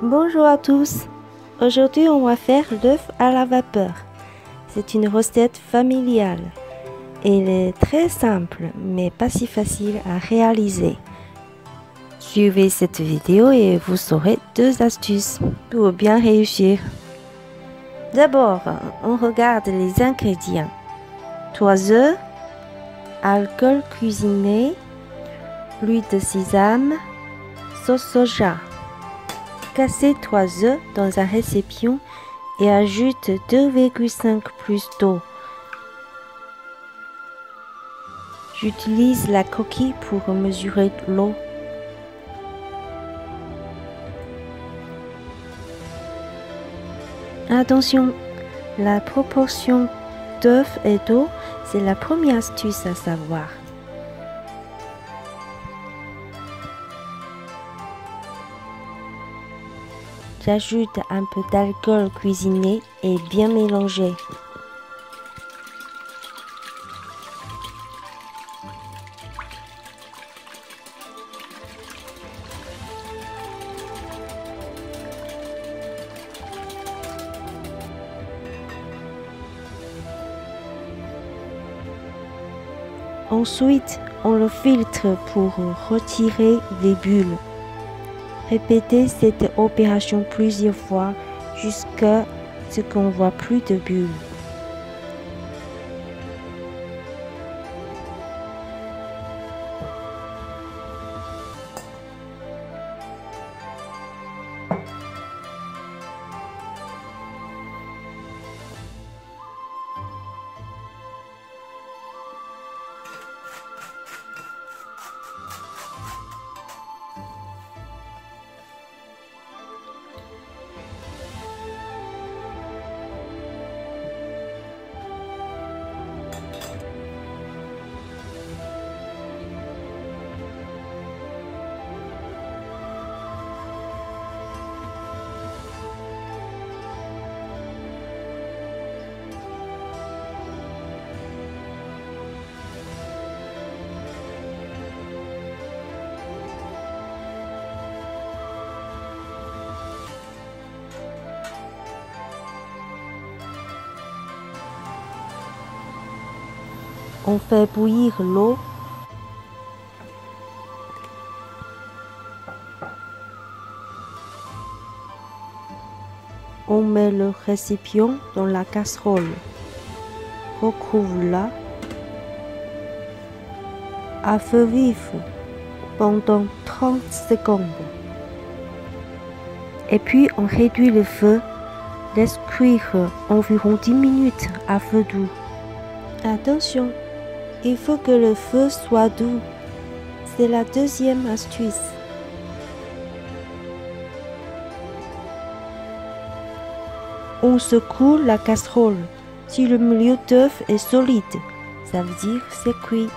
Bonjour à tous. Aujourd'hui, on va faire l'œuf à la vapeur. C'est une recette familiale. Elle est très simple, mais pas si facile à réaliser. Suivez cette vidéo et vous saurez 2 astuces pour bien réussir. D'abord, on regarde les ingrédients. 3 œufs, alcool cuisiné, l'huile de sésame, sauce soja. Cassez 3 œufs dans un récipient et ajoute 2,5 plus d'eau. J'utilise la coquille pour mesurer l'eau. Attention, la proportion d'œufs et d'eau, c'est la première astuce à savoir. J'ajoute un peu d'alcool cuisiné et bien mélangé. Ensuite, on le filtre pour retirer les bulles. Répétez cette opération plusieurs fois jusqu'à ce qu'on ne voit plus de bulles. On fait bouillir l'eau. On met le récipient dans la casserole. Recouvre-la à feu vif pendant 30 secondes. Et puis on réduit le feu, laisse cuire environ 10 minutes à feu doux. Attention! Il faut que le feu soit doux. C'est la deuxième astuce. On secoue la casserole. Si le milieu d'œuf est solide, ça veut dire c'est cuit.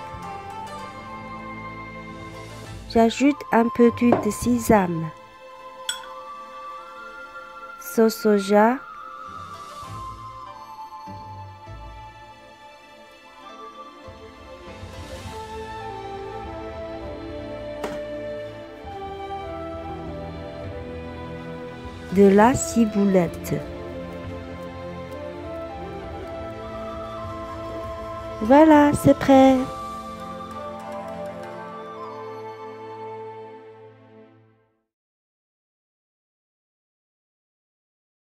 J'ajoute un peu d'huile de sésame, sauce soja, de la ciboulette. Voilà, c'est prêt.